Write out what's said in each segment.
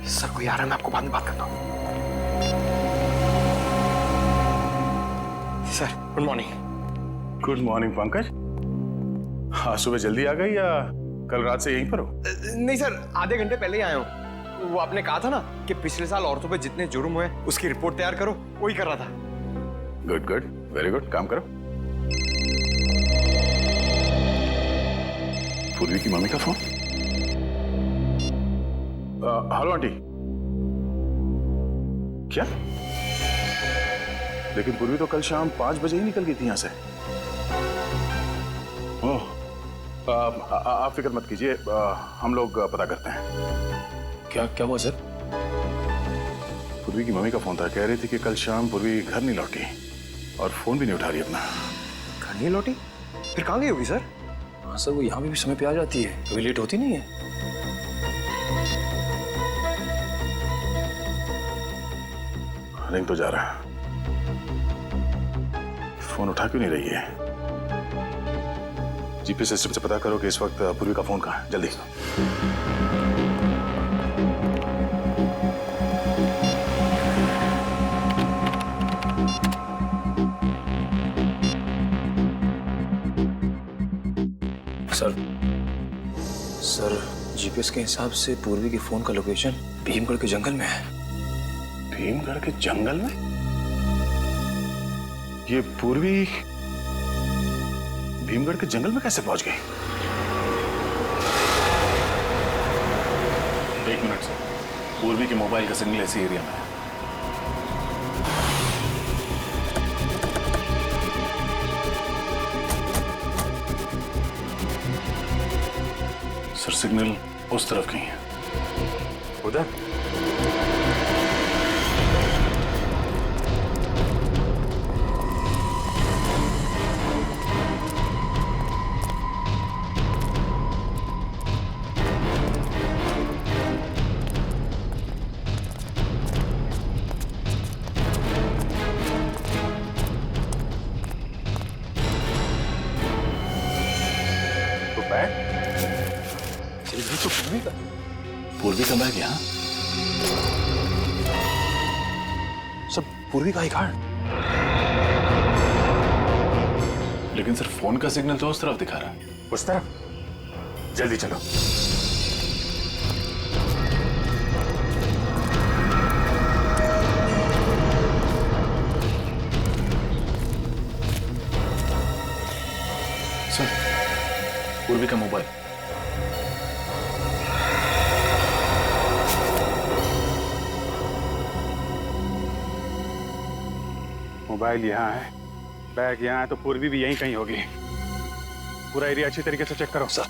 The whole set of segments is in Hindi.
सर कोई आ रहा है, मैं आपको बाद में बात करता हूँ। Sir good morning. Good morning Pankaj. हाँ, सुबह जल्दी आ गई या कल रात से यहीं पर हो? नहीं सर, आधे घंटे पहले ही आया हूँ। वो आपने कहा था ना कि पिछले साल औरतों पे जितने जुर्म हुए उसकी रिपोर्ट तैयार करो, वही कर रहा था। गुड गुड, वेरी गुड, काम करो। पूर्वी की मम्मी का फोन। Hello aunty. क्या? लेकिन पूर्वी तो कल शाम 5 बजे ही निकल गई थी यहां से। ओह, आप फिक्र मत कीजिए, हम लोग पता करते हैं। क्या क्या हुआ सर? पूर्वी की मम्मी का फोन था, कह रही थी कि कल शाम पूर्वी घर नहीं लौटी और फोन भी नहीं उठा रही अपना। घर नहीं लौटी? फिर कहाँ गई होगी सर? हाँ सर, वो यहाँ भी समय पे आ जाती है, कभी लेट होती नहीं है। रिंग तो जा रहा है, फोन उठा क्यों नहीं रही है? जीपीएस सिस्टम से पता करो कि इस वक्त पूर्वी का फोन कहाँ है, जल्दी। सर जीपीएस के हिसाब से पूर्वी के फोन का लोकेशन भीमगढ़ के जंगल में है। भीमगढ़ के जंगल में? ये पूर्वी भीमगढ़ के जंगल में कैसे पहुंच गई? एक मिनट सर, पूर्वी के मोबाइल का सिग्नल इसी एरिया में है। सर सिग्नल उस तरफ कहीं है। उधर? तो बैग? तो पूर्वी का बैग यहाँ। सब पूर्वी का ही कार्ड। लेकिन सर फोन का सिग्नल तो उस तरफ दिखा रहा है। उस तरफ? जल्दी चलो। सर पूर्वी का मोबाइल। मोबाइल यहाँ है, बैग यहाँ है, तो पूर्वी भी यहीं कहीं होगी। पूरा एरिया अच्छी तरीके से चेक करो। सर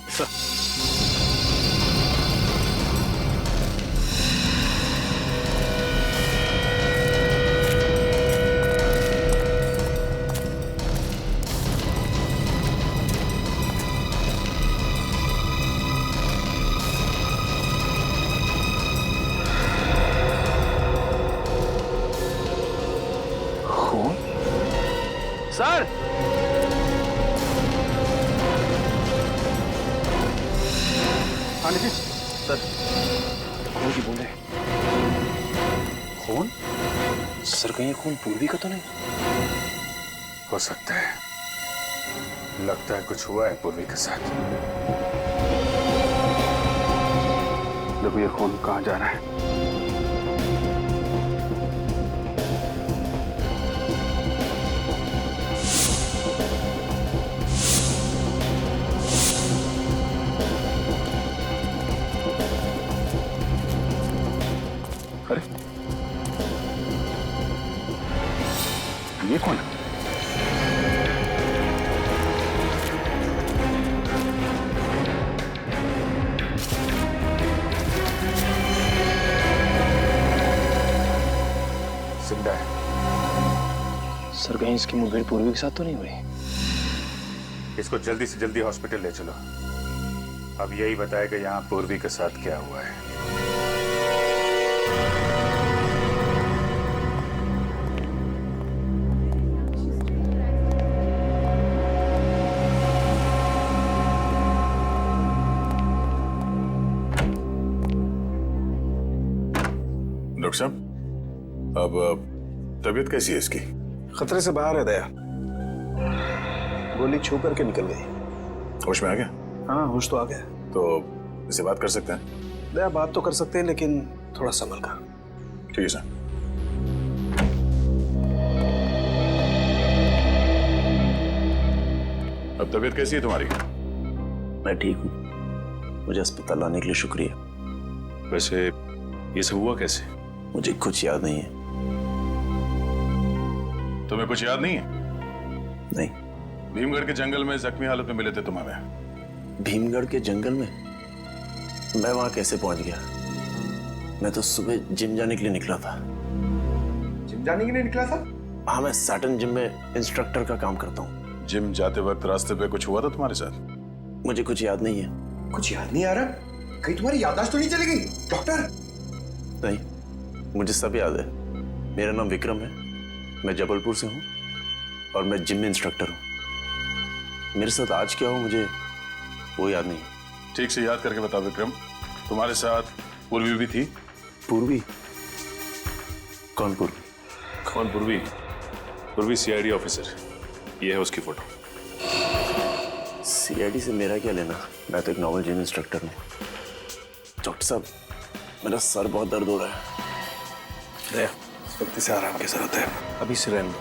खून? सर हाँ जी सर, खून की बूंदें। खून? सर कहीं ये खून पूर्वी का तो नहीं? हो सकता है, लगता है कुछ हुआ है पूर्वी के साथ। देखो ये खून कहाँ जा रहा है। अरे ये कौन है? जिंदा है। सर कहीं इसकी मुठभेड़ पूर्वी के साथ तो नहीं हुई? इसको जल्दी से जल्दी हॉस्पिटल ले चलो। अब यही बताएगा यहाँ पूर्वी के साथ क्या हुआ है। डॉक्टर साहब, अब तबीयत कैसी है इसकी? खतरे से बाहर है दया। गोली छू करके निकल गई। होश में आ गया? हाँ, होश तो आ गया। तो इसे बात कर सकते हैं? दया, बात तो कर सकते हैं लेकिन थोड़ा संभल कर। ठीक है सर। अब तबीयत कैसी है तुम्हारी? मैं ठीक हूँ। मुझे अस्पताल लाने के लिए शुक्रिया। वैसे ये सब हुआ कैसे? मुझे कुछ याद नहीं है। तुम्हें कुछ याद नहीं है? नहीं। भीमगढ़ के जंगल में जख्मी हालत में मिले थे तुम हमें। भीमगढ़ के जंगल में? मैं वहां कैसे पहुंच गया? मैं तो सुबह जिम जाने के लिए निकला था। जिम जाने के लिए निकला था? हाँ, मैं सैटर्न जिम में इंस्ट्रक्टर का काम करता हूँ। जिम जाते वक्त रास्ते पे कुछ हुआ था तुम्हारे साथ? मुझे कुछ याद नहीं है। कुछ याद नहीं आ रहा? कहीं तुम्हारी याददाश्त तो नहीं चली गई डॉक्टर? नहीं, मुझे सब याद है। मेरा नाम विक्रम है, मैं जबलपुर से हूँ और मैं जिम में इंस्ट्रक्टर हूँ। मेरे साथ आज क्या हो मुझे वो याद नहीं। ठीक से याद करके बताओ विक्रम, तुम्हारे साथ पूर्वी भी थी? पूर्वी? कौन पूर्वी? कौन पूर्वी? पूर्वी सीआईडी ऑफिसर। ये है उसकी फोटो। सीआईडी से मेरा क्या लेना? मैं तो एक नॉर्मल जिम इंस्ट्रक्टर हूँ। डॉक्टर साहब, मेरा सर बहुत दर्द हो रहा है। दया, इस वक्त से आराम की जरूरत है। अभी से रहने दो।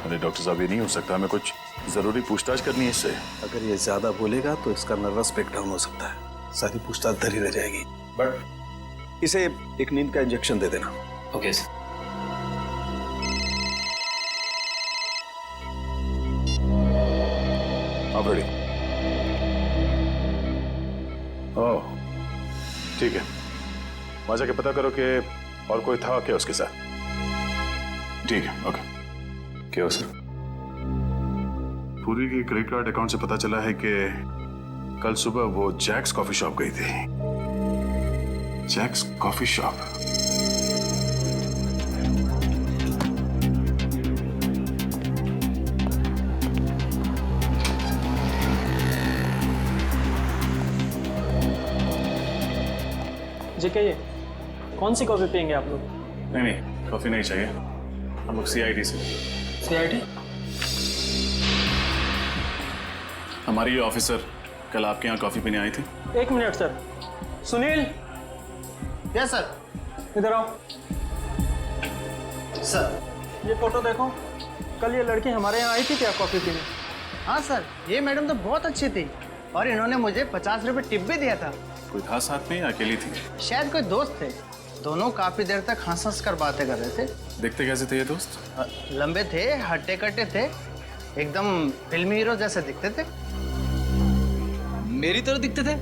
अरे डॉक्टर साहब, ये नहीं हो सकता। हमें कुछ जरूरी पूछताछ करनी है इससे। अगर ये ज्यादा बोलेगा तो इसका नर्वस ब्रेकडाउन हो सकता है। सारी पूछताछ धरी रह जाएगी। बट इसे एक नींद का इंजेक्शन दे देना। Okay sir. आप रेडी? ओह, ठीक है। वहां जाके पता करो कि और कोई था क्या उसके साथ। ठीक है, ओके। क्या हो सर? पूरी की क्रेडिट कार्ड अकाउंट से पता चला है कि कल सुबह वो जैक्स कॉफी शॉप गई थी। Jacques coffee shop? जी कहिए, कौन सी कॉफ़ी पियेंगे आप लोग? नहीं नहीं, कॉफी नहीं चाहिए। हम लोग सीआईडी से। सीआईडी? हमारी ये ऑफिसर कल आपके यहाँ कॉफी पीने आई थी। एक minute sir. Sunil, yes sir. इधर आओ। सर, ये फोटो देखो। कल ये लड़की हमारे यहाँ आई थी क्या कॉफ़ी पीने? हाँ सर, ये मैडम तो बहुत अच्छी थी और इन्होंने मुझे 50 रुपये टिप भी दिया था। कोई था साथ में या अकेली थी? शायद कोई दोस्त थे। दोनों काफी देर तक हंस कर बातें कर रहे थे। देखते कैसे थे ये दोस्त? लंबे थे, हट्टे कट्टे थे, एकदम फिल्मी हीरो जैसे दिखते थे। मेरी तरह दिखते थे।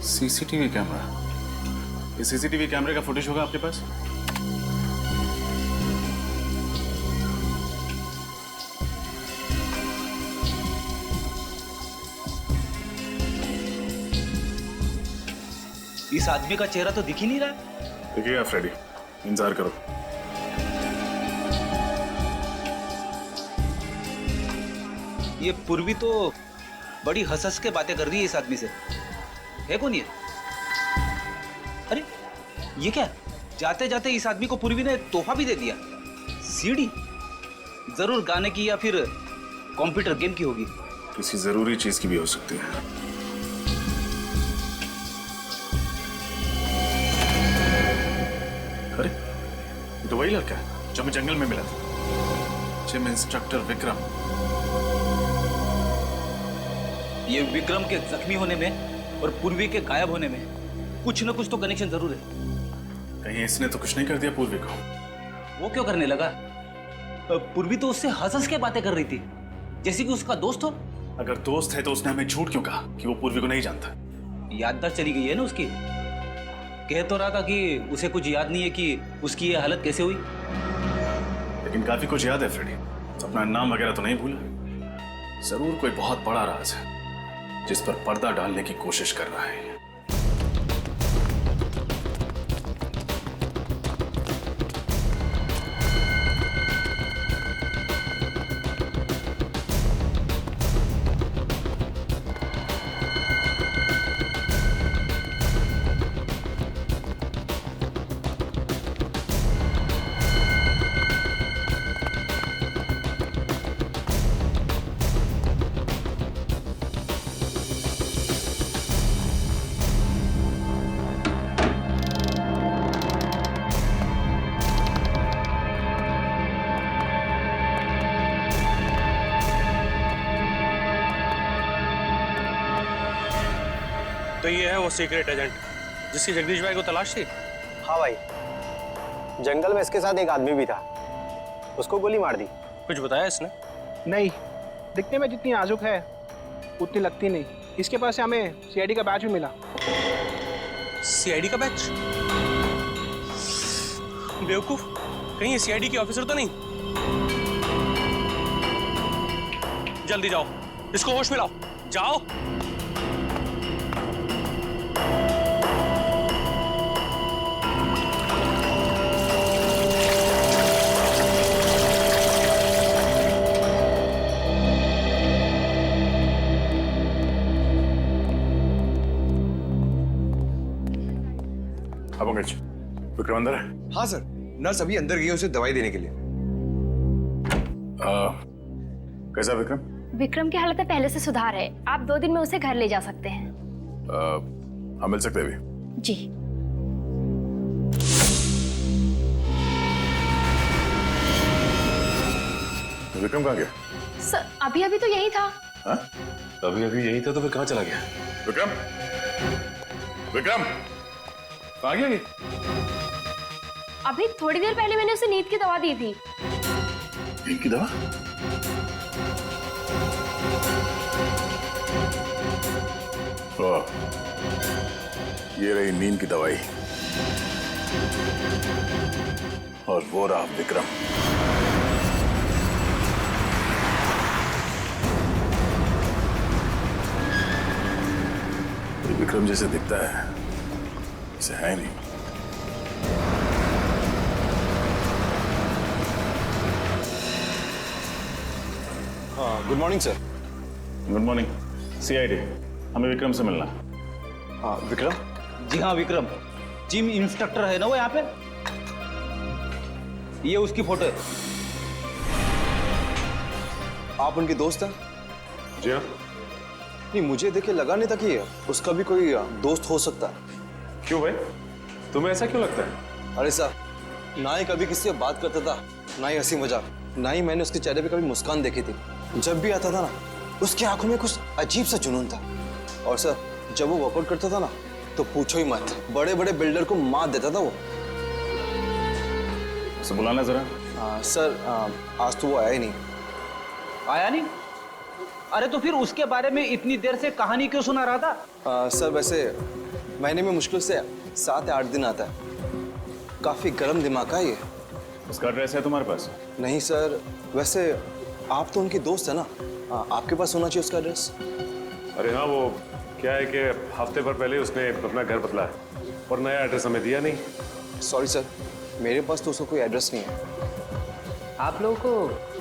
CCTV camera? ये सीसीटीवी कैमरे का फुटेज होगा आपके पास? इस आदमी का चेहरा तो दिख ही नहीं रहा है। देखिएगा फ्रेडी, इंतजार करो। ये पूर्वी तो बड़ी हंस के बातें कर रही है इस आदमी से। है कौन ये? अरे ये क्या? जाते जाते इस आदमी को पूर्वी ने एक तोहफा भी दे दिया। सीडी? जरूर गाने की या फिर कंप्यूटर गेम की होगी। किसी जरूरी चीज की भी हो सकती है। अरे ये तो वही लड़का है जो हमें जंगल में मिला था। Gym instructor Vikram. ये विक्रम के जख्मी होने में और पूर्वी के गायब होने में कुछ न कुछ तो कनेक्शन जरूर है। कहीं इसने तो कुछ नहीं कर दिया पूर्वी को? वो क्यों करने लगा? पूर्वी तो उससे हंस के बातें कर रही थी, जैसे कि उसका दोस्त हो। अगर दोस्त है तो उसने हमें झूठ क्यों कहा कि वो पूर्वी को नहीं जानता? याददाश्त चली गई है ना उसकी। कह तो रहा था कि उसे कुछ याद नहीं है कि उसकी ये हालत कैसे हुई। लेकिन काफी कुछ याद है फ्रेडी। अपना नाम वगैरह तो नहीं भूला? जरूर कोई बहुत बड़ा राज है जिस पर पर्दा डालने की कोशिश कर रहा है। तो ये है वो सीक्रेट एजेंट जिसकी जगदीश भाई को तलाश थी। हाँ भाई, जंगल में इसके साथ एक आदमी भी था, उसको गोली मार दी। कुछ बताया इसने? नहीं, दिखने में जितनी नाजुक है उतनी लगती नहीं। इसके पास से हमें सीआईडी का बैच भी मिला। सीआईडी का बैच? बेवकूफ, कहीं ये सीआईडी के ऑफिसर तो नहीं? जल्दी जाओ, इसको होश में लाओ, जाओ। अब अंग्रेज विक्रम अंदर है? हाँ सर, नर्स अभी अंदर गई है उसे दवाई देने के लिए। कैसा विक्रम? विक्रम की हालत में पहले से सुधार है। आप 2 दिन में उसे घर ले जा सकते हैं। हम मिल सकते हैं अभी? जी। विक्रम कहाँ गया? सर अभी अभी तो यही था। हाँ? अभी अभी यही था तो फिर कहाँ चला गया? विक्रम, विक्रम कहाँ गया ये? अभी थोड़ी देर पहले मैंने उसे नींद की दवा दी थी। नींद की दवा? ये रही नींद की दवाई और वो रहा विक्रम। ये विक्रम जैसे दिखता है, इसे है नहीं। हाँ, good morning sir. Good morning. CID, हमें विक्रम से मिलना। हाँ विक्रम? जी हाँ विक्रम, जिम इंस्ट्रक्टर है ना वो यहाँ पे। ये उसकी फोटो है। आप उनके दोस्त हैं? जी हाँ। नहीं, मुझे देखे लगा नहीं था कि उसका भी कोई दोस्त हो सकता है। क्यों भाई, तुम्हें ऐसा क्यों लगता है? अरे साहब, ना ही कभी किसी से बात करता था, ना ही हंसी मजाक, ना ही मैंने उसके चेहरे पे कभी मुस्कान देखी थी। जब भी आता था ना, उसकी आंखों में कुछ अजीब सा जुनून था। और सर, जब वो वर्कआउट करता था ना, तो पूछो ही मत, बड़े बड़े बिल्डर को मात देता था वो। उसे बुलाना जरा। सर, आज तो वो आया ही नहीं। आया नहीं? अरे तो फिर उसके बारे में इतनी देर से कहानी क्यों सुना रहा था? सर वैसे महीने में मुश्किल से 7 या 8 दिन आता है। काफी गर्म दिमाग का ये। उसका एड्रेस है तुम्हारे पास? नहीं सर, वैसे आप तो उनकी दोस्त है ना, आपके पास होना चाहिए उसका एड्रेस। अरे हाँ, वो क्या है कि हफ्ते भर पहले उसने अपना घर बदला है और नया एड्रेस हमें दिया नहीं। सॉरी सर, मेरे पास तो उसका कोई एड्रेस नहीं है। आप लोगों को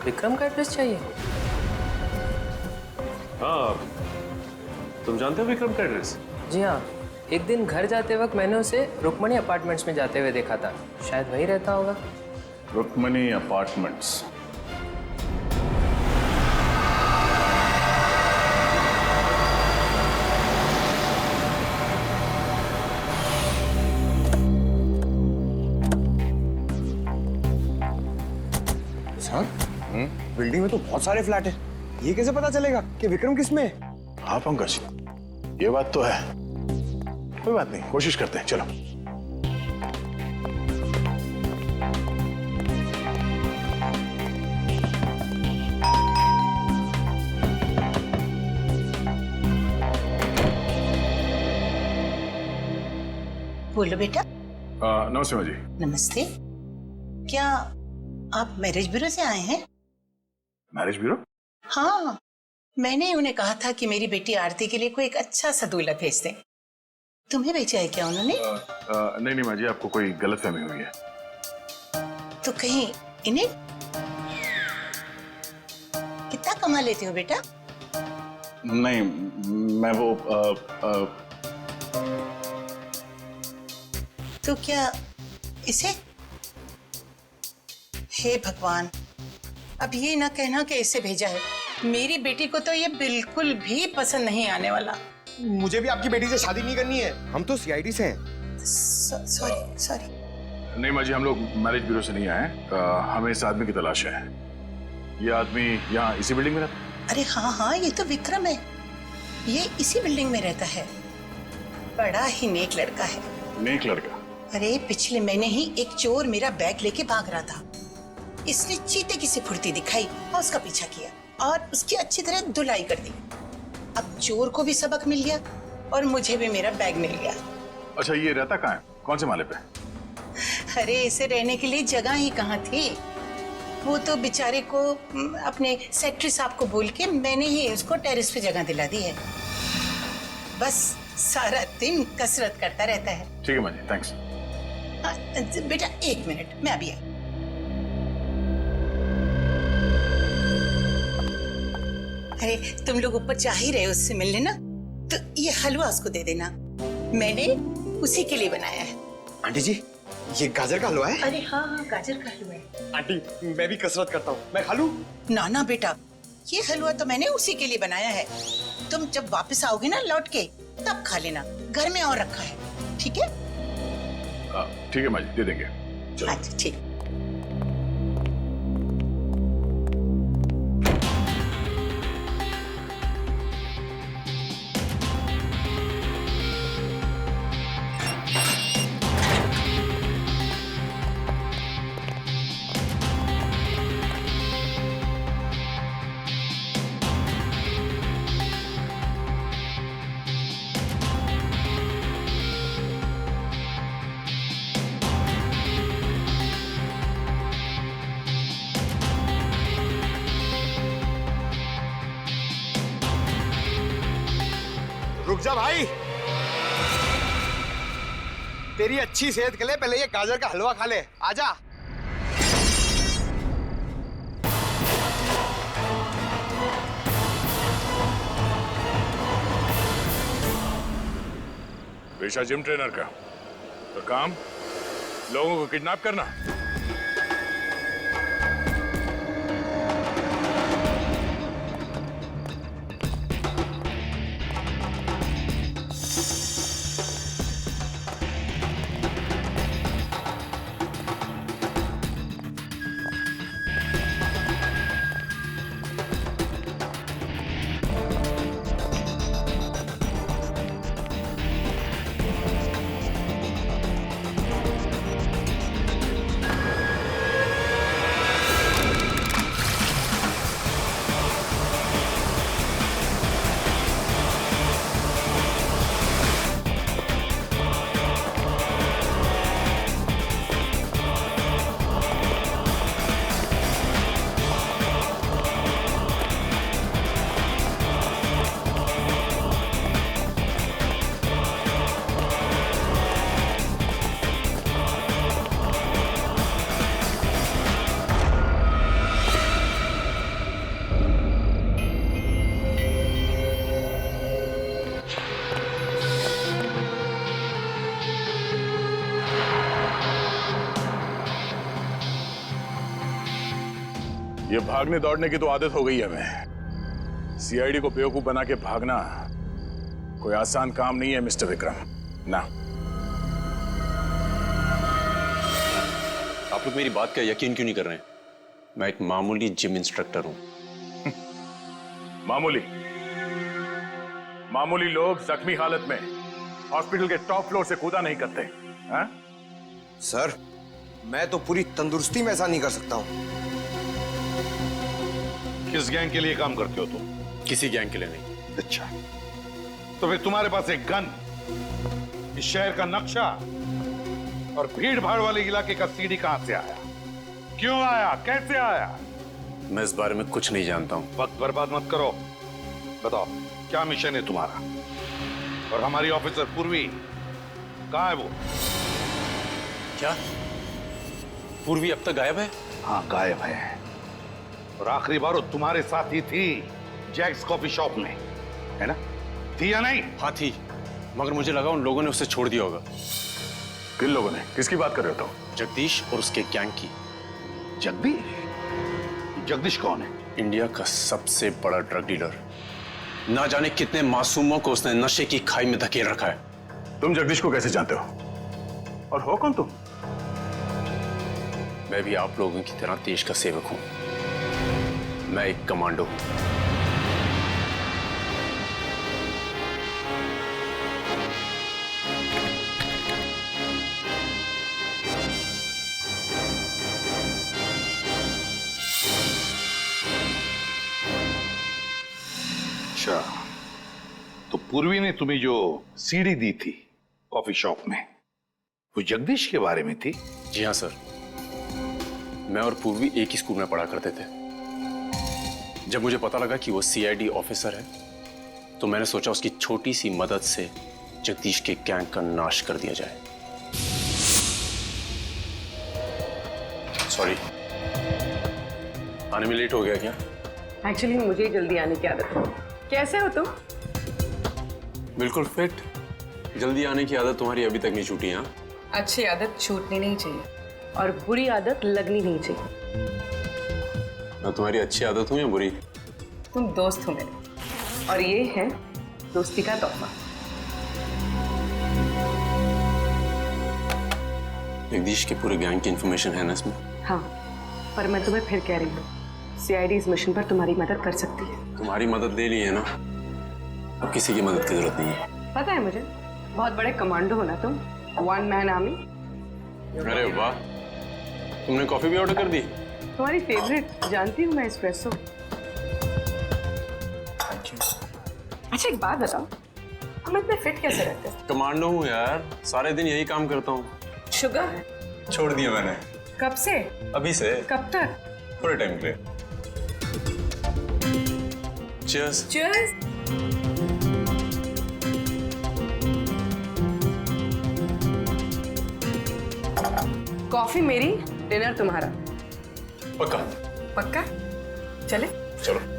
विक्रम का एड्रेस चाहिए? हाँ, तुम जानते हो विक्रम का एड्रेस? जी हाँ, एक दिन घर जाते वक्त मैंने उसे रुक्मणी अपार्टमेंट्स में जाते हुए देखा था। शायद वही रहता होगा। रुक्मणी अपार्टमेंट्स? सर, बिल्डिंग में तो बहुत सारे फ्लैट है, ये कैसे पता चलेगा कि विक्रम किसमें है? हाँ पंकज, ये बात तो है। कोई बात नहीं, कोशिश करते हैं, चलो। बोलो बेटा। नमस्ते माँ जी। नमस्ते। क्या आप मैरिज ब्यूरो से आए हैं? Marriage bureau? हाँ, मैंने उन्हें कहा था कि मेरी बेटी आरती के लिए कोई एक अच्छा सा दूल्हा भेज दें। तुम्हें भेजा है क्या उन्होंने? नहीं नहीं माँ जी, आपको कोई गलतफहमी हुई है। तो कहीं इन्हें? कितना कमा लेते हो बेटा? नहीं, मैं वो तो क्या इसे? हे भगवान, अब ये ना कहना कि इसे भेजा है। मेरी बेटी को तो ये बिल्कुल भी पसंद नहीं आने वाला। मुझे भी आपकी बेटी से शादी नहीं करनी है, हम तो सीआईडी से हैं। Sorry sorry. नहीं माँ जी, हम लोग मैरिज ब्यूरो से नहीं आए। हमें इस आदमी की तलाश है। ये आदमी यहाँ इसी बिल्डिंग में रहता है? अरे हाँ हाँ, ये तो विक्रम है, ये इसी बिल्डिंग में रहता है। बड़ा ही नेक लड़का है। नेक लड़का? अरे पिछले महीने ही एक चोर मेरा बैग लेके भाग रहा था। इसने चीते की सी फुर्ती दिखाई और उसका पीछा किया और उसकी अच्छी तरह धुलाई कर दी। अब चोर को भी सबक मिल गया और मुझे भी मेरा बैग मिल गया। अच्छा, ये रहता कहाँ है? कौन से माले पे? अरे इसे रहने के लिए जगह ही कहाँ थी। वो तो बेचारे को अपने सेक्रेटरी साहब को बोल के मैंने ही उसको टेरेस पे जगह दिला दी है। बस सारा दिन कसरत करता रहता है। ठीक है माँ जी, थैंक्स। बेटा 1 मिनट, मैं अभी आई। अरे तुम लोग ऊपर जा ही रहे हो उससे मिलने ना, तो ये हलवा उसको दे देना, मैंने उसी के लिए बनाया है। आंटी जी, ये गाजर का हलवा है? अरे हाँ, गाजर का हलवा है। आंटी, मैं भी कसरत करता हूँ, मैं खा लूं? ना ना बेटा, ये हलवा तो मैंने उसी के लिए बनाया है। तुम जब वापस आओगे ना लौट के, तब खा लेना, घर में और रखा है। ठीक है? ठीक है माँ जी, दे देंगे। अच्छा ठीक। रुक जा भाई, तेरी अच्छी सेहत के लिए पहले ये गाजर का हलवा खा ले। आजा। पेशा जिम ट्रेनर का, तो काम लोगों को किडनैप करना। ये भागने दौड़ने की तो आदत हो गई है हमें। सीआईडी को बेवकूफ बना के भागना कोई आसान काम नहीं है मिस्टर विक्रम। ना, आप लोग मेरी बात का यकीन क्यों नहीं कर रहे हैं? मैं एक मामूली जिम इंस्ट्रक्टर हूं। मामूली लोग जख्मी हालत में हॉस्पिटल के टॉप फ्लोर से कूदा नहीं करते। हाँ? सर, मैं तो पूरी तंदुरुस्ती में ऐसा नहीं कर सकता हूं। किस गैंग के लिए काम करते हो तुम? किसी गैंग के लिए नहीं। अच्छा, तो फिर तुम्हारे पास एक गन, इस शहर का नक्शा और भीड़ भाड़ वाले इलाके का सीडी कहां से आया? क्यों आया? कैसे आया? मैं इस बारे में कुछ नहीं जानता हूं। वक्त बर्बाद मत करो, बताओ क्या मिशन है तुम्हारा? और हमारी ऑफिसर पूर्वी कहां है वो? क्या पूर्वी अब तक गायब है? हाँ, गायब है। और आखिरी बार वो तुम्हारे साथ ही थी जैक्स कॉफी शॉप में, है ना? थी या नहीं? हाँ थी, मगर मुझे लगा उन लोगों ने उसे छोड़ दिया होगा। किन लोगों ने? किसकी बात कर रहे हो तुम? जगदीश और उसके गैंग की। जगदीश? जगदीश कौन है? इंडिया का सबसे बड़ा ड्रग डीलर। ना जाने कितने मासूमों को उसने नशे की खाई में धकेल रखा है। तुम जगदीश को कैसे जानते हो? और हो कौन तुम? मैं भी आप लोगों की तरह देश का सेवक हूं। मैं एक कमांडो हूं। पूर्वी ने तुम्हें जो सीडी दी थी कॉफी शॉप में, वो जगदीश के बारे में थी? जी हाँ सर, मैं और पूर्वी एक ही स्कूल में पढ़ा करते थे। जब मुझे पता लगा कि वो सीआईडी ऑफिसर है तो मैंने सोचा उसकी छोटी सी मदद से जगदीश के गैंग का नाश कर दिया जाए। सॉरी, आने में लेट हो गया क्या? एक्चुअली मुझे ही जल्दी आने की आदत है। कैसे हो तुम? बिल्कुल फिट। जल्दी आने की आदत तुम्हारी अभी तक नहीं छूटी। हाँ, अच्छी आदत छूटनी नहीं चाहिए और बुरी आदत लगनी नहीं चाहिए। मैं तुम्हारी अच्छी आदत हूँ या बुरी? तुम दोस्त हो मेरे, और ये है दोस्ती का तोहफा। जगदीश के पूरे गैंग की इंफॉर्मेशन है ना इसमें? हाँ, पर मैं तुम्हें फिर कह रही हूँ, सीआईडी इस मिशन पर तुम्हारी मदद कर सकती है। तुम्हारी मदद ले ली है ना, अब किसी की मदद की जरूरत नहीं है। पता है मुझे, बहुत बड़े कमांडो हो ना तुम, वन मैन आर्मी। अरे वाह, तुमने कॉफी भी ऑर्डर कर दी? तुम्हारी फेवरेट, जानती हूँ मैं, एस्प्रेसो। अच्छा एक बात बताओ, हम इतने फिट कैसे रहते हैं? कमांडो हूँ यार, सारे दिन यही काम करता हूँ। शुगर छोड़ दिया मैंने। कब से? अभी से। कब तक? थोड़े टाइम के लिए। Cheers. Cheers. कॉफी मेरी, डिनर तुम्हारा। पक्का? पक्का? चले? चलो।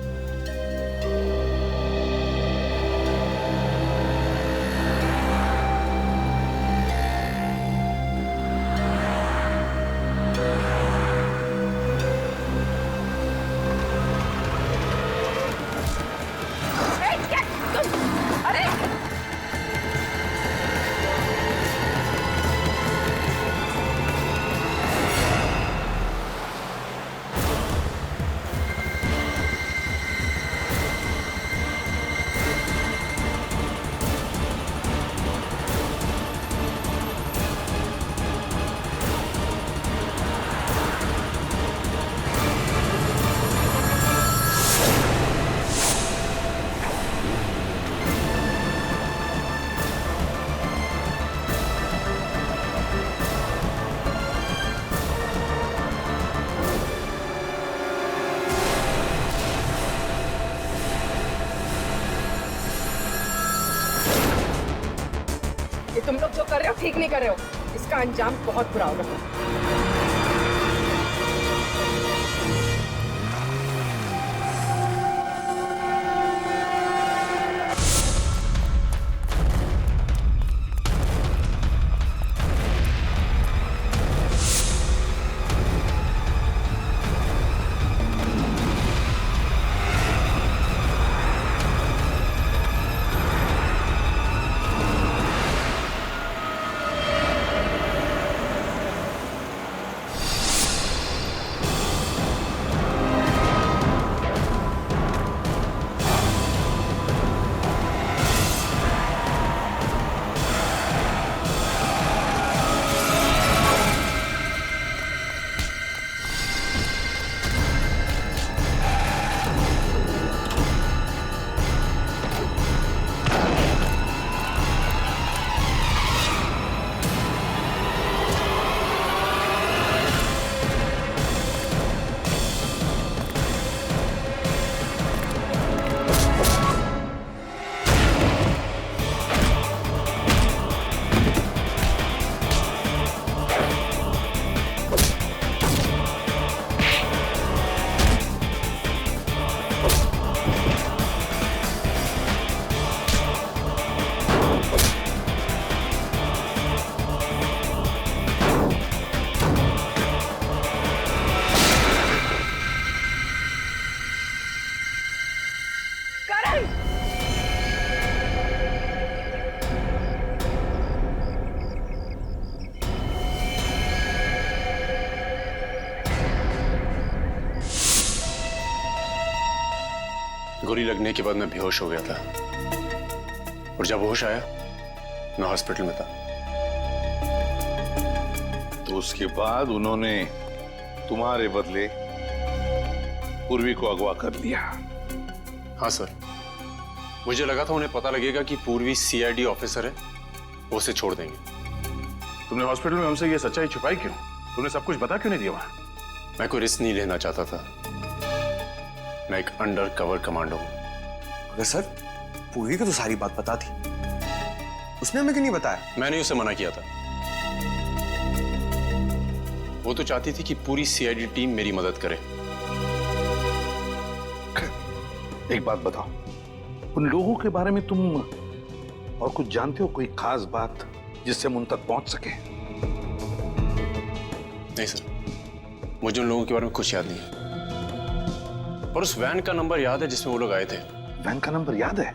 तुम लोग जो कर रहे हो ठीक नहीं कर रहे हो, इसका अंजाम बहुत बुरा होगा। गोली लगने के बाद मैं बेहोश हो गया था और जब होश आया मैं हॉस्पिटल में था। तो उसके बाद उन्होंने तुम्हारे बदले पूर्वी को अगवा कर लिया? हाँ सर, मुझे लगा था उन्हें पता लगेगा कि पूर्वी सीआईडी ऑफिसर है, वो उसे छोड़ देंगे। तुमने हॉस्पिटल में हमसे ये सच्चाई छुपाई क्यों? तुमने सब कुछ बता क्यों नहीं दिया वहां? मैं कोई रिस्क नहीं लेना चाहता था। मैं एक अंडर कवर कमांडो हूं। अगर सर पूर्वी को तो सारी बात पता थी, उसने हमें क्यों नहीं बताया? मैंने उसे मना किया था। वो तो चाहती थी कि पूरी सीआईडी टीम मेरी मदद करे। एक बात बताओ, उन लोगों के बारे में तुम और कुछ जानते हो? कोई खास बात जिससे हम उन तक पहुंच सके? नहीं सर, मुझे उन लोगों के बारे में कुछ याद नहीं है, पर उस वैन का नंबर याद है जिसमें वो लोग आए थे। वैन का नंबर याद है?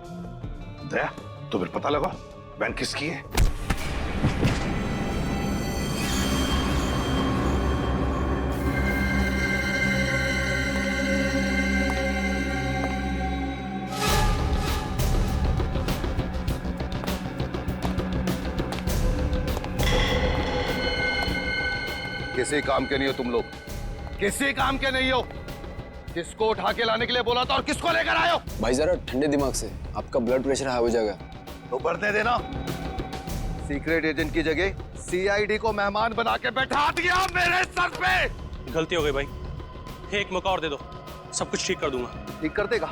दया, तो फिर पता लगा वैन किसकी है। किसी काम के नहीं हो तुम लोग, किसी काम के नहीं हो। किसको उठा के लाने के लिए बोला था और किसको लेकर आए हो? भाई जरा ठंडे दिमाग से, आपका ब्लड प्रेशर हाई हो जाएगा। तो बढ़ने देना। सीक्रेट एजेंट की जगह सीआईडी को मेहमान बना के बैठा दिया मेरे सर पे। गलती हो गई भाई, एक मौका और दे दो, सब कुछ ठीक कर दूंगा। ठीक कर देगा?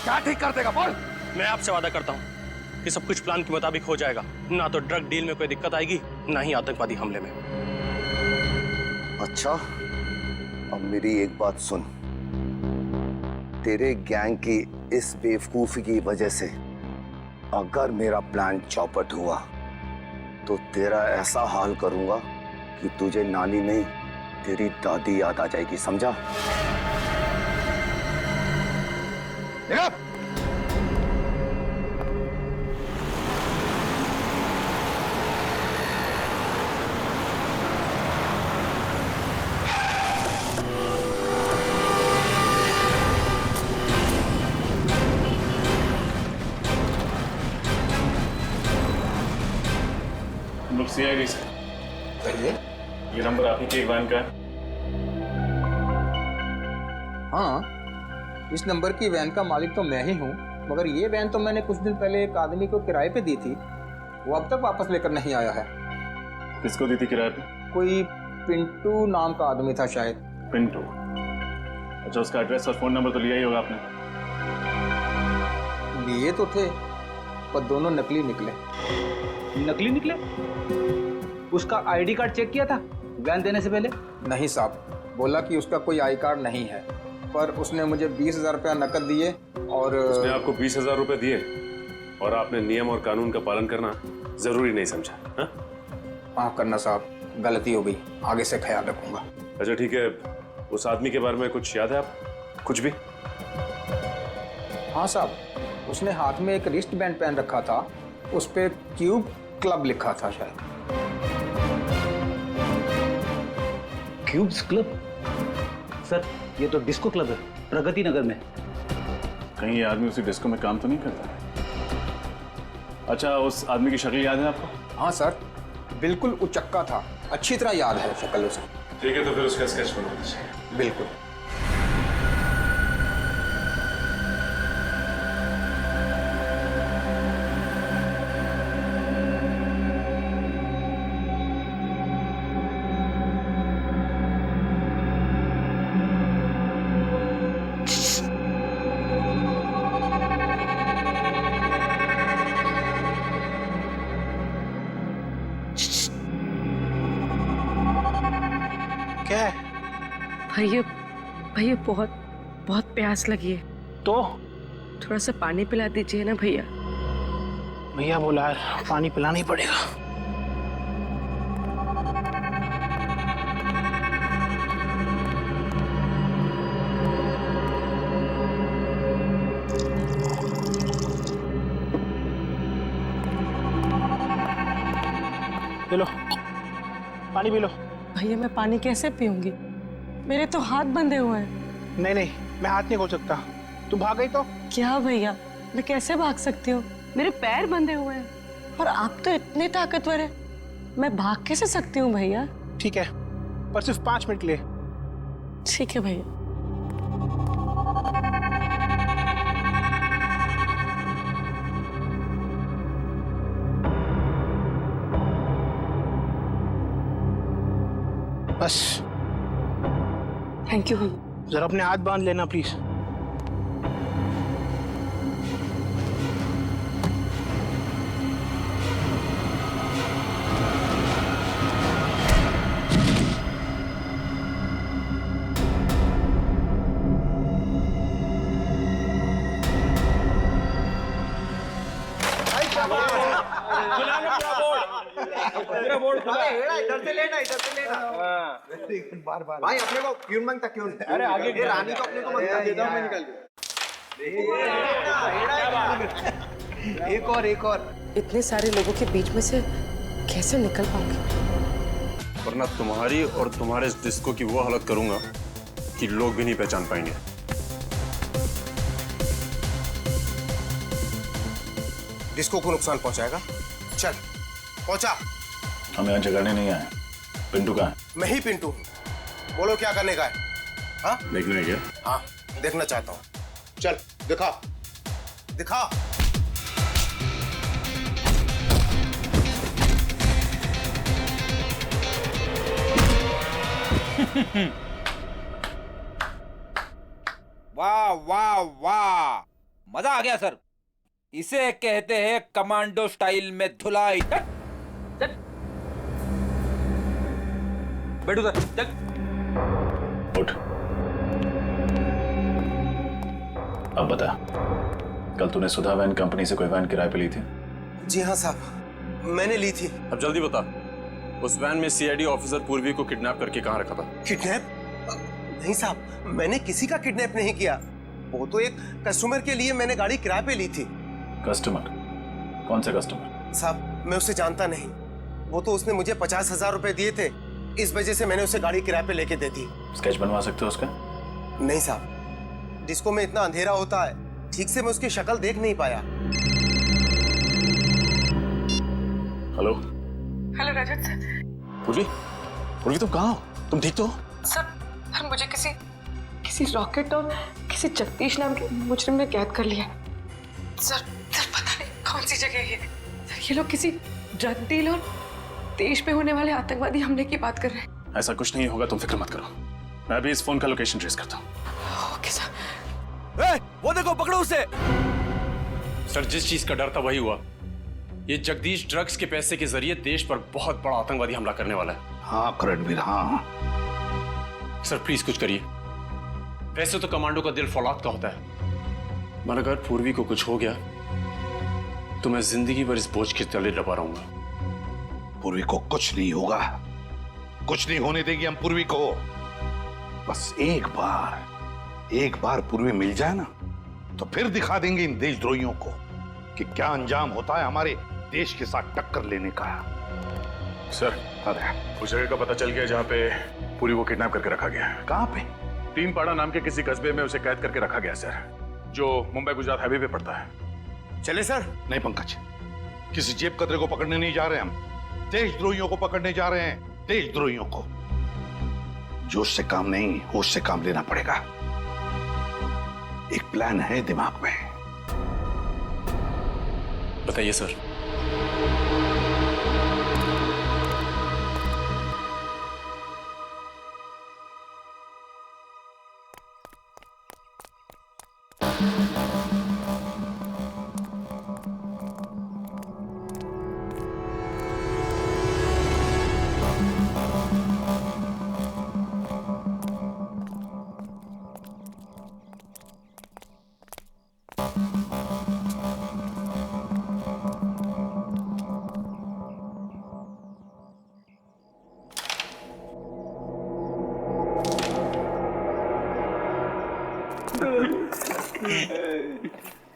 क्या ठीक कर देगा बोल? मैं आपसे वादा करता हूँ कि सब कुछ प्लान के मुताबिक हो जाएगा। ना तो ड्रग डील में कोई दिक्कत आएगी, ना ही आतंकवादी हमले में। अच्छा, अब मेरी एक बात सुन। तेरे गैंग की इस बेवकूफी की वजह से अगर मेरा प्लान चौपट हुआ तो तेरा ऐसा हाल करूंगा कि तुझे नानी नहीं तेरी दादी याद आ जाएगी, समझा? सीआईडी से ये नंबर आप ही के वैन का है? हाँ, इस नंबर की वैन का मालिक तो मैं ही हूँ, मगर ये वैन तो मैंने कुछ दिन पहले एक आदमी को किराए पे दी थी, वो अब तक वापस लेकर नहीं आया है। किसको दी थी किराए पे? कोई पिंटू नाम का आदमी था शायद। पिंटू? अच्छा, उसका एड्रेस और फोन नंबर तो लिया ही होगा आपने? लिए तो थे, पर दोनों नकली निकले। नकली निकले? उसका आईडी कार्ड चेक किया था वैन देने से पहले? नहीं साहब, बोला कि उसका कोई आई कार्ड नहीं है, पर उसने मुझे 20,000 रुपया नकद दिए और उसने आपको 20,000 रुपए दिए और आपने नियम और कानून का पालन करना जरूरी नहीं समझा? माफ करना साहब, गलती हो गई, आगे से ख्याल रखूंगा। अच्छा ठीक है, उस आदमी के बारे में कुछ याद है आप? कुछ भी? हाँ साहब, उसने हाथ में एक रिस्ट बैंड पहन रखा था, उस पे क्यूब क्लब लिखा था शायद। Cubes club? सर, ये तो डिस्को क्लब है, प्रगति नगर में। कहीं ये आदमी उसी डिस्को में काम तो नहीं करता? अच्छा, उस आदमी की शक्ल याद है आपको? हाँ सर, बिल्कुल उचक्का था, अच्छी तरह याद है शक्ल उसे। ठीक है, तो फिर उसका स्केच बना दीजिए। बिल्कुल। क्या है? भैया बहुत बहुत प्यास लगी है, तो थोड़ा सा पानी पिला दीजिए ना भैया। भैया बोला पानी पिलाना ही पड़ेगा। ले लो, पानी पी लो। भैया मैं पानी कैसे पीऊंगी, मेरे तो हाथ बंधे हुए हैं। नहीं नहीं, मैं हाथ नहीं खोल सकता। तू भाग गई तो? क्या भैया, मैं कैसे भाग सकती हूँ, मेरे पैर बंधे हुए हैं और आप तो इतने ताकतवर हैं, मैं भाग कैसे सकती हूँ भैया? ठीक है, पर सिर्फ 5 मिनट ले। ठीक है भैया। बस थैंक यू। जरा अपने हाथ बांध लेना प्लीज। इधर से लेना, इधर से लेना। बार बार भाई अपने को क्यों मांगता क्यों? अरे आगे रानी को अपने को मांगता, दे दो मैं निकाल दूं। एक और इतने सारे लोगों के बीच में से कैसे निकल पाऊंगी? वरना तुम्हारी और तुम्हारे इस डिस्को की वो हालत करूंगा कि लोग भी नहीं पहचान पाएंगे। डिस्को को नुकसान पहुंचाएगा? चल पहुंचा। हम यहाँ झगड़ने नहीं आए। पिंटू कहाँ है? मैं ही पिंटू। बोलो क्या करने का है? हाँ देखने क्या? हाँ देखना चाहता हूँ। चल दिखा दिखा। वाह वाह वाह, मजा आ गया सर। इसे कहते हैं कमांडो स्टाइल में धुलाई। बैठो सर, चल। उठ। अब बता, कल तूने सुधा वैन कंपनी से कोई वैन किराए पे ली थी? जी हाँ साहब, मैंने ली थी। अब जल्दी बता, उस वैन में सीआईडी ऑफिसर पूर्वी को किडनैप करके कहाँ रखा था? किडनैप? नहीं साहब, मैंने किसी का किडनैप नहीं किया। वो तो एक कस्टमर के लिए मैंने गाड़ी किराए पे ली थी। कस्टमर? कौन से कस्टमर? साहब मैं उसे जानता नहीं। वो तो उसने मुझे 50,000 रुपए दिए थे, इस वजह से मैंने उसे गाड़ी किराए पे लेके दे दी। स्केच बनवा सकते हो उसका? नहीं साहब, डिस्को में इतना अंधेरा होता है, ठीक से मैं उसकी शक्ल देख नहीं पाया। हेलो हेलो रजत सर। पूर्वी, पूर्वी तुम कहाँ हो? तुम ठीक तो हो? सर मुझे किसी रॉकेट और किसी जगदीश नाम के मुजरिम ने कैद कर लिया। सर पता नहीं कौन सी जगह है। सर ये लोग किसी ड्रग डील और देश में होने वाले आतंकवादी हमले की बात कर रहे हैं। ऐसा कुछ नहीं होगा, तुम फिक्र मत करो। मैं अभी इस फोन का लोकेशन ट्रेस करता हूँ। Okay sir. वो देखो, पकड़ो उसे। सर जिस चीज का डर था वही हुआ। ये जगदीश ड्रग्स के पैसे के जरिए देश पर बहुत बड़ा आतंकवादी हमला करने वाला है। हाँ रणवीर, हाँ। सर प्लीज कुछ करिए। वैसे तो कमांडो का दिल फौलाद का होता है, मगर अगर पूर्वी को कुछ हो गया तो मैं जिंदगी भर इस बोझ के तले दबा रहूंगा। पूर्वी को कुछ नहीं होगा, कुछ नहीं होने देगी हम पूर्वी को। बस एक बार पूर्वी मिल जाए ना, तो फिर दिखा देंगे इन देशद्रोहियों को कि क्या अंजाम होता है हमारे देश के साथ टक्कर लेने का। सर उस जगह का पता चल गया जहाँ पे पूरी को किडनैप करके रखा गया है। कहाँ पे? तीनपाड़ा नाम के किसी कस्बे में उसे कैद करके रखा गया सर, जो मुंबई गुजरात हाईवे पे पड़ता है। चले सर? नहीं पंकज, किसी जेब कतरे को पकड़ने नहीं जा रहे हम, देशद्रोहियों को पकड़ने जा रहे हैं। देशद्रोहियों को। जोश से काम नहीं, होश से काम लेना पड़ेगा। एक प्लान है दिमाग में। बताइए सर।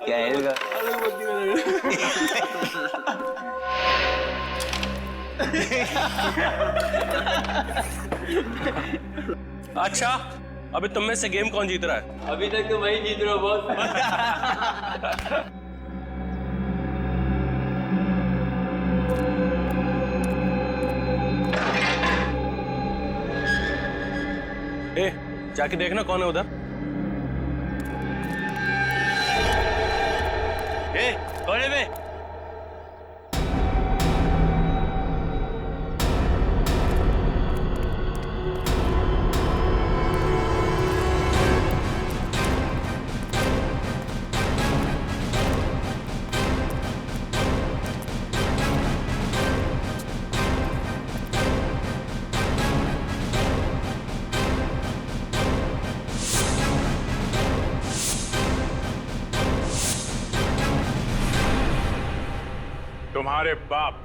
क्या है? अच्छा, अभी तुम में से गेम कौन जीत रहा है? अभी तक तो वही जीत रहा हूँ बॉस। जाके देखना कौन है उधर। कोने में। तुम्हारे बाप।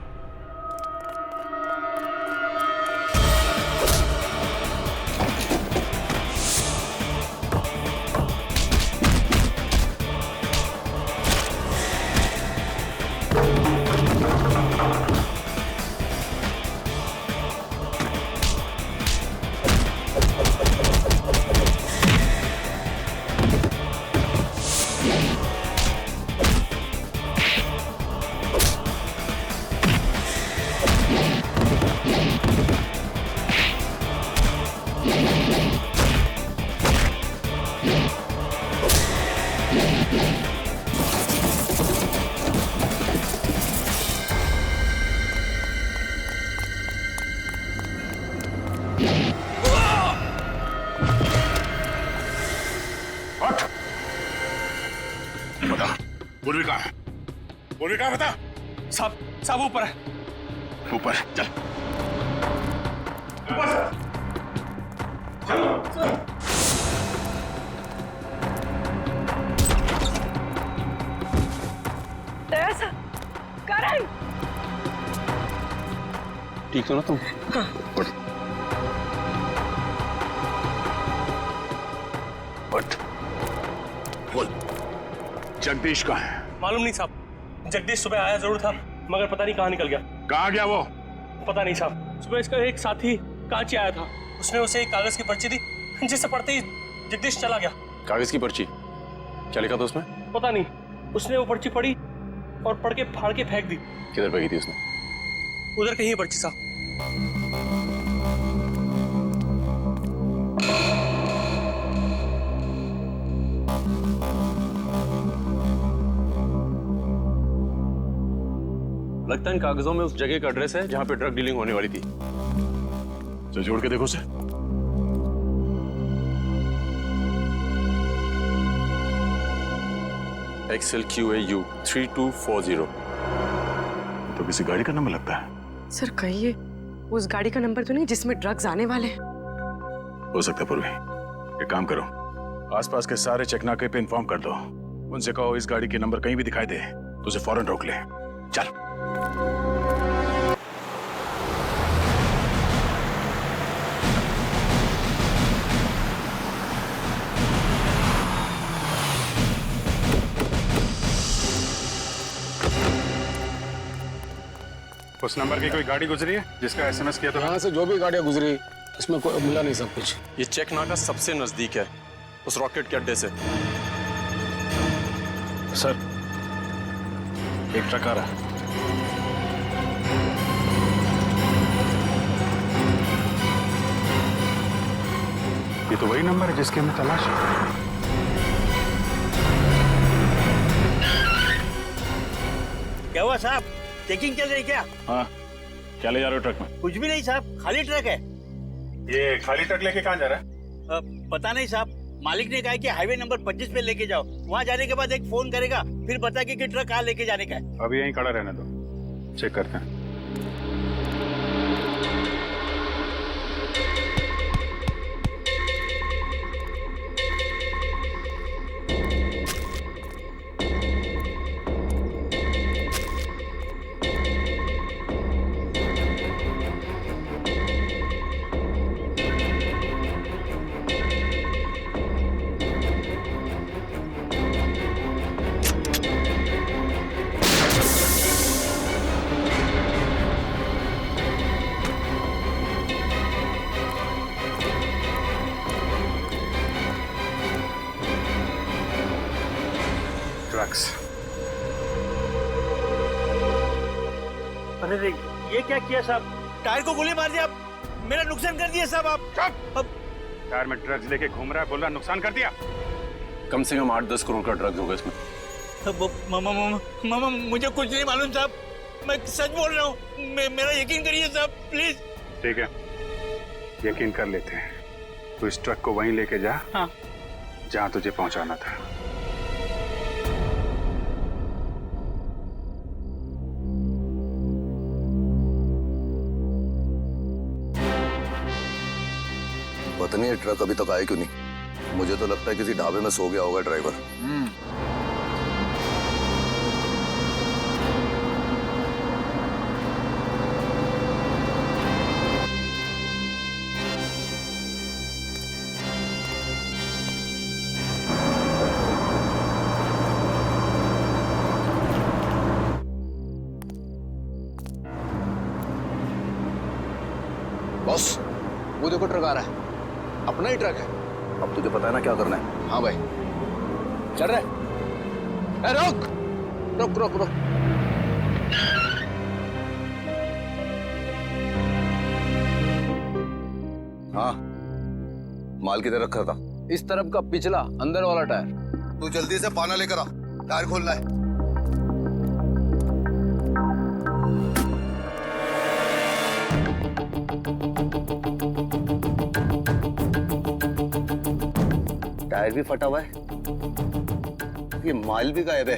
पूर्वी कहाँ है? पूर्वी कहाँ बता? साहब ऊपर है। ऊपर चल। करण, ठीक हो ना तुम? बोल, जगदीश कहाँ है? मालूम नहीं साहब। जगदीश सुबह आया जरूर था, मगर पता नहीं कहाँ निकल गया। कहाँ गया वो? पता नहीं साहब। सुबह इसका एक साथी कांची आया था, उसने उसे एक कागज की पर्ची दी, जिसे पढ़ते ही जगदीश चला गया। कागज की पर्ची? क्या लिखा था उसमें? पता नहीं, उसने वो पर्ची पढ़ी और पढ़ के फाड़ के फेंक दी। किधर फेंकी थी उसने? उधर कहीं है पर्ची साहब। लगता है इन कागजों में उस जगह का एड्रेस है जहां पे ड्रग डीलिंग होने वाली थी। तो जोड़ के देखो उसे। XLQAU 3240। तो किसी गाड़ी का नंबर लगता है। सर कहिए उस गाड़ी का नंबर तो नहीं जिसमें ड्रग्स आने वाले हैं? हो सकता है पूर्वी। एक काम करो, आसपास के सारे चेकनाके पे इन्फॉर्म कर दो। उनसे कहो इस गाड़ी के नंबर कहीं भी दिखाई दे तो उसे फौरन रोक ले। चल। उस नंबर की कोई गाड़ी गुजरी है जिसका SMS किया था? यहाँ से जो भी गाड़ियाँ गुजरी उसमें कोई मिला नहीं सब कुछ। ये चेक नाका सबसे नजदीक है उस रॉकेट के अड्डे से। सर, एक ट्रक आ रहा है। ये तो वही नंबर है जिसकी हमें तलाश है। क्या हुआ साहब, चेकिंग चल रही क्या? हाँ, क्या ले जा रहे हो ट्रक में? कुछ भी नहीं साहब, खाली ट्रक है। ये खाली ट्रक लेके कहाँ जा रहा है? पता नहीं साहब, मालिक ने कहा कि हाईवे नंबर 25 पे लेके जाओ। वहाँ जाने के बाद एक फोन करेगा, फिर बताएगा कि ट्रक कहाँ लेके जाने का है। अभी यहीं खड़ा रहने दो, चेक करते हैं। अरे ये क्या किया साहब? टायर को गोली मार दिया, मेरा नुकसान कर दिया साहब आप। टायर में ड्रग्स लेके घूम रहा है, बोल रहा नुकसान कर दिया। कम से कम 8-10 करोड़ का ड्रग्स होगा इसमें। मामा मुझे कुछ नहीं मालूम साहब, मैं सच बोल रहा हूँ, मेरा यकीन करिए साहब प्लीज। ठीक है, यकीन कर लेते हैं। तो इस ट्रक को वहीं लेके जा। हाँ। जहाँ तुझे पहुंचाना था। पता नहीं ये ट्रक अभी तक आया क्यों नहीं। मुझे तो लगता है किसी ढाबे में सो गया होगा ड्राइवर। बॉस, वो देखो ट्रक आ रहा है, अपना ही ट्रक है। अब तुझे पता है ना क्या करना है? हाँ भाई, चल रहे। ए, रुक रुक रुक रुक। हाँ, माल किधर रखा था? इस तरफ का पिछला अंदर वाला टायर। तू जल्दी से पाना लेकर आ, टायर खोलना है। टायर भी फटा हुआ है, ये माल भी गायब है।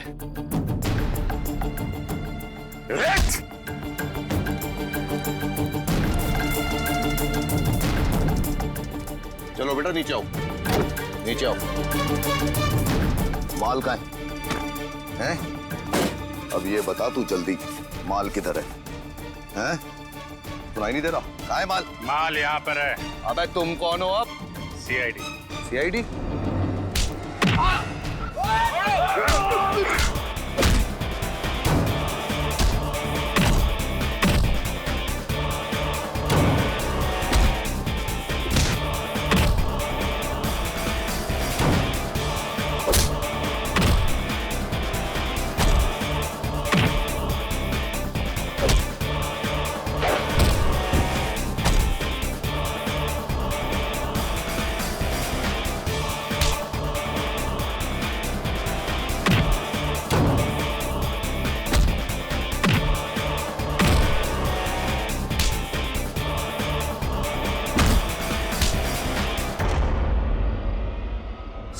चलो बेटा नीचे आओ, नीचे आओ। माल कहाँ है? हैं? अब ये बता तू जल्दी, माल किधर है? हैं? सुनाई नहीं दे रहा? कहाँ है माल? माल यहाँ पर है। अबे तुम कौन हो अब? सीआईडी। सीआईडी?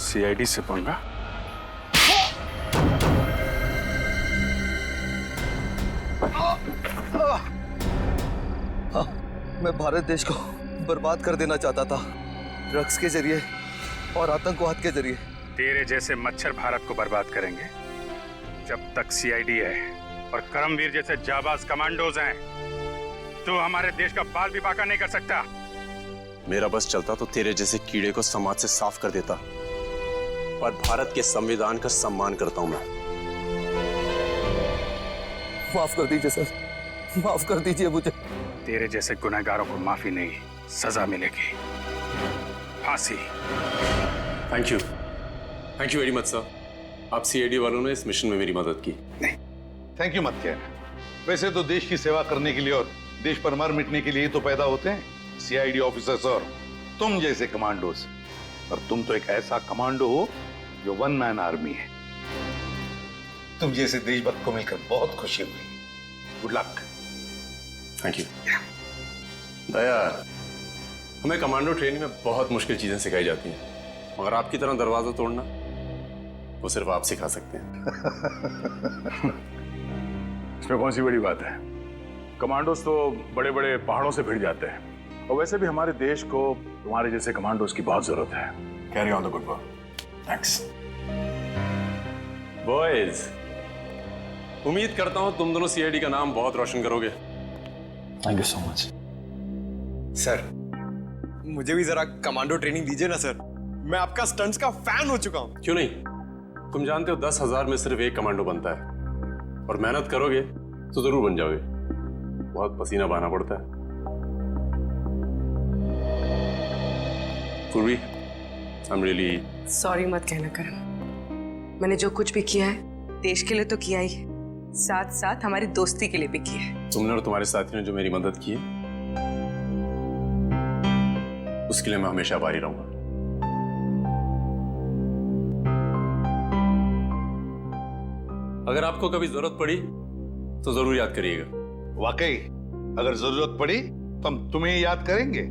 सीआईडी से पंगा? मैं भारत देश को बर्बाद कर देना चाहता था, ड्रग्स के जरिए और आतंकवाद के जरिए। तेरे जैसे मच्छर भारत को बर्बाद करेंगे। जब तक सीआईडी है और करमवीर जैसे जाबाज कमांडोज हैं, तो हमारे देश का बाल भी बाका नहीं कर सकता। मेरा बस चलता तो तेरे जैसे कीड़े को समाज से साफ कर देता, पर भारत के संविधान का सम्मान करता हूं मैं। माफ कर दीजिए सर, माफ कर दीजिए मुझे। तेरे जैसे गुनहगारों को माफी नहीं, सजा मिलेगी, फांसी। Thank you very much sir. आप सीआईडी वालों ने इस मिशन में मेरी मदद की। नहीं, थैंक यू मत कहना। वैसे तो देश की सेवा करने के लिए और देश पर मर मिटने के लिए तो पैदा होते हैं सीआईडी ऑफिसर्स और तुम जैसे कमांडोज। पर तुम तो एक ऐसा कमांडो हो जो वन मैन आर्मी है। तुम जैसे देशभक्त को मिलकर बहुत खुशी हुई। Good luck. Thank you. Daya, हमें कमांडो ट्रेनिंग में बहुत मुश्किल चीजें सिखाई जाती हैं, मगर आपकी तरह दरवाजा तोड़ना वो सिर्फ आप सिखा सकते हैं। इसमें कौन सी बड़ी बात है? कमांडोज तो बड़े बड़े पहाड़ों से भिड़ जाते हैं, और वैसे भी हमारे देश को तुम्हारे जैसे कमांडोज की बहुत जरूरत है। Carry on the good work. Thanks boys. उम्मीद करता हूं तुम दोनों सीआईडी का नाम बहुत रोशन करोगे। Thank you so much sir. मुझे भी जरा कमांडो ट्रेनिंग दीजिए ना सर, मैं आपका स्टंट्स का फैन हो चुका हूं। क्यों नहीं? तुम जानते हो 10,000 में सिर्फ एक कमांडो बनता है, और मेहनत करोगे तो जरूर बन जाओगे। बहुत पसीना बहाना पड़ता है। पूर्वी, आई एम रियली सॉरी मत कहना करण। मैंने जो कुछ भी किया है देश के लिए तो किया ही है, साथ साथ हमारी दोस्ती के लिए भी किया है। तुमने और तुम्हारे साथियों ने जो मेरी मदद की है, उसके लिए मैं हमेशा आभारी रहूंगा। अगर आपको कभी जरूरत पड़ी तो जरूर याद करिएगा। वाकई, अगर जरूरत पड़ी तो हम तुम्हें याद करेंगे।